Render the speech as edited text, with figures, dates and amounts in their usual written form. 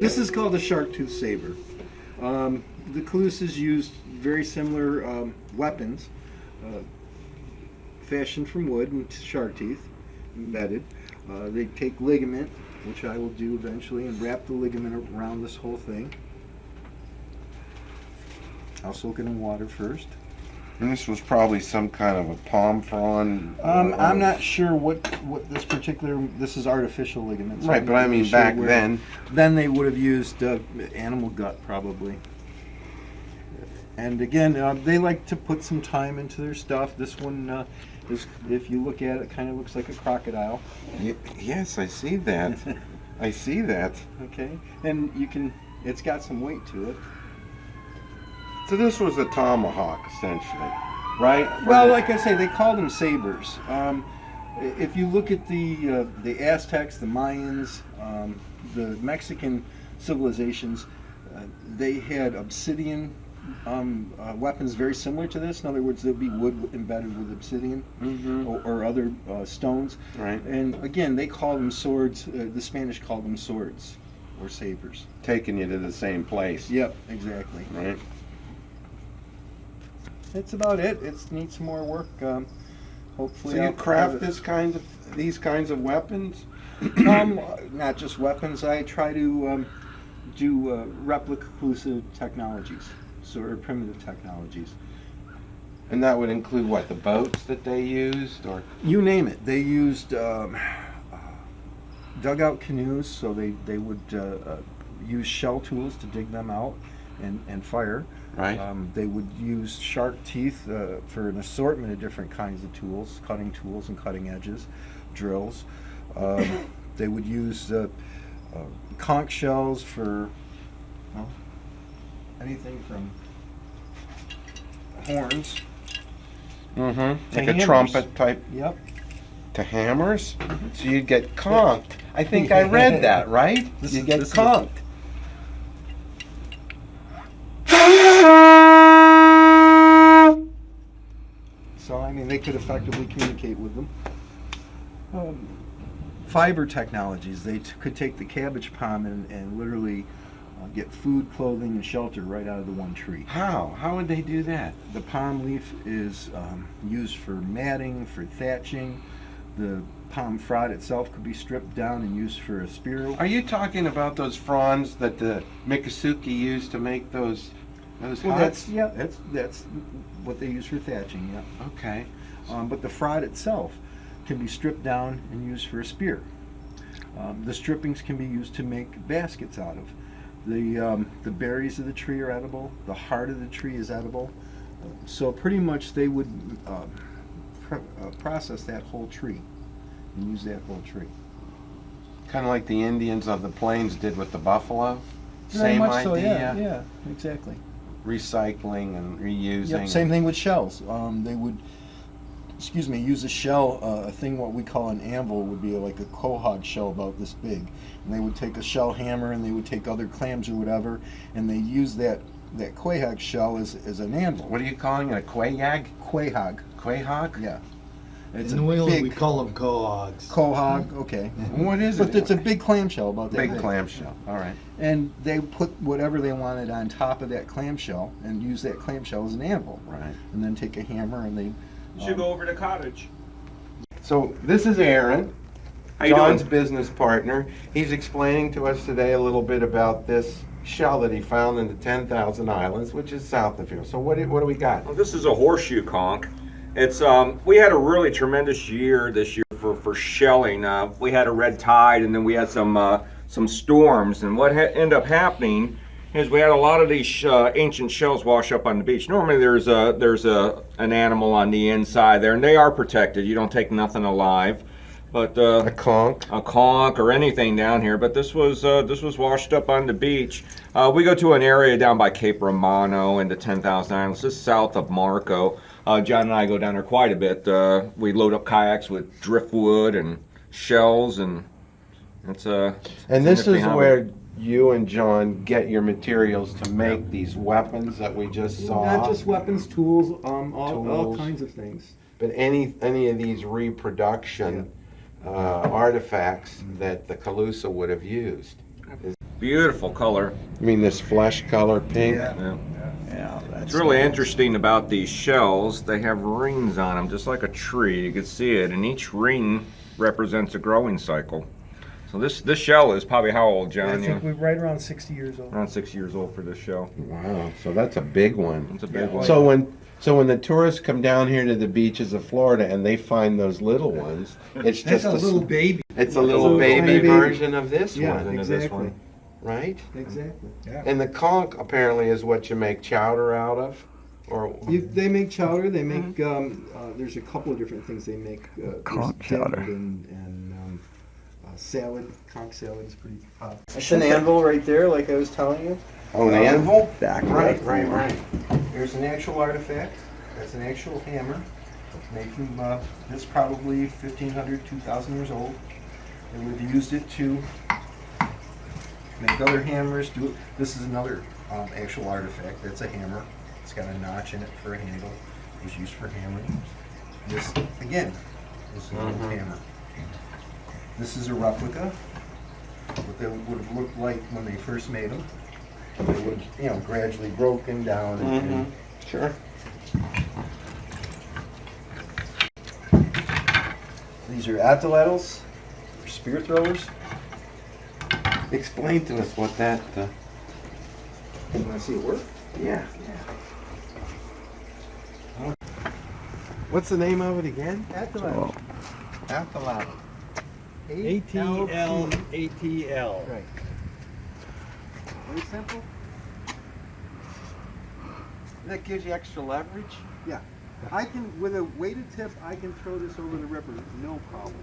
This is called a shark tooth saber. The Calusas used very similar weapons, fashioned from wood and shark teeth, embedded. They take ligament, which I will do eventually, and wrap the ligament around this whole thing. I'll soak it in water first. And this was probably some kind of a palm frond. I'm not sure what this particular, this is artificial ligament. So right, but I mean sure back then. Then they would have used animal gut probably. And again, they like to put some time into their stuff. This one is, if you look at it, kind of looks like a crocodile. Yes, I see that. I see that. Okay, and you can, it's got some weight to it. So this was a tomahawk, essentially, right? Well, like I say, they called them sabers. If you look at the Aztecs, the Mayans, the Mexican civilizations, they had obsidian weapons very similar to this. In other words, there'd be wood embedded with obsidian or other stones. Right. And again, they called them swords. The Spanish called them swords or sabers. Taking you to the same place. Yep, exactly. Right. That's about it. It needs some more work. Hopefully, so you craft these kinds of weapons? Not just weapons. I try to do replica Calusa technologies, sort of primitive technologies. And that would include what, the boats that they used, or you name it. They used dugout canoes, so they would use shell tools to dig them out and fire. Right. They would use shark teeth for an assortment of different kinds of tools, cutting tools and cutting edges, drills. They would use conch shells for anything from horns. like hammers. A trumpet type. Yep. To hammers? So you'd get conked. I think I read that, right? You get conked. So, I mean, they could effectively communicate with them. Fiber technologies. They could take the cabbage palm and literally get food, clothing, and shelter right out of the one tree. How? How would they do that? The palm leaf is used for matting, for thatching. The palm frond itself could be stripped down and used for a spear. Are you talking about those fronds that the Miccosukee used to make those huts? That's what they use for thatching. Yeah. Okay. But the frond itself can be stripped down and used for a spear. The strippings can be used to make baskets out of. The berries of the tree are edible. The heart of the tree is edible. So pretty much they would process that whole tree and use that whole tree. Kind of like the Indians of the plains did with the buffalo. Very Same much idea. So, yeah, exactly. Recycling and reusing. Yep, same thing with shells. They would, use a shell, a thing what we call an anvil would be like a quahog shell about this big. And they would take a shell hammer and they would take other clams or whatever, and they use that quahog shell as an anvil. What are you calling it? A quahog? Quahog. Quahog? Yeah. It's in New England, we call them quahogs. Quahog, okay. What is it? But it's a big clamshell about that Big big. clamshell. All right. And they put whatever they wanted on top of that clamshell and use that clamshell as an anvil. Right. And then take a hammer and they... You should go over to the cottage. So this is Aaron, How you John's doing? business partner. He's explaining to us today a little bit about this shell that he found in the 10,000 Islands, which is south of here. So what do we got? Well, this is a horseshoe conch. It's we had a really tremendous year this year for shelling. We had a red tide, and then we had some storms. And what ended up happening is we had a lot of these ancient shells wash up on the beach. Normally there's an animal on the inside there, and they are protected. You don't take nothing alive. But A conch. a conch or anything down here, but this was washed up on the beach. We go to an area down by Cape Romano in the 10,000 Islands, just south of Marco. John and I go down there quite a bit. We load up kayaks with driftwood and shells, and it's And this is where you and John get your materials to make these weapons that we just saw. Not just weapons, tools, all Tools. kinds of things. But any of these reproduction artifacts that the Calusa would have used. Beautiful color. I mean, this flesh color pink. Yeah. Yeah, that's It's really nice. interesting about these shells. They have rings on them, just like a tree. You can see it, and each ring represents a growing cycle. So this shell is probably how old, I John? think we're right around 60 years old. Around 6 years old for this shell. Wow, so that's a big one. It's a big one. So when the tourists come down here to the beaches of Florida and they find those little ones, it's just That's a little baby. it's a little baby baby. version of this Yeah, one, Into this exactly. one. right? Exactly. And the conch apparently is what you make chowder out of, or They make chowder. They make. There's a couple of different things they make. Conch there's chowder. deviled and salad. Conch salad is pretty popular. That's an anvil right there, like I was telling you. oh, an anvil. Back Right. There's an actual artifact. That's an actual hammer. Making this probably 1,500, 2,000 years old. They would have used it to make other hammers. This is another actual artifact. That's a hammer. It's got a notch in it for a handle. It was used for hammering. This again is an old hammer. This is a replica. What they would have looked like when they first made them. They would, gradually broken down. And Sure. these are atlatls, or spear throwers. Explain to us what that. You want to see it work? Yeah. What's the name of it again? Atlatl. Athalat. ATL. Right. Very simple. That gives you extra leverage. Yeah. I can, with a weighted tip, I can throw this over the river, no problem.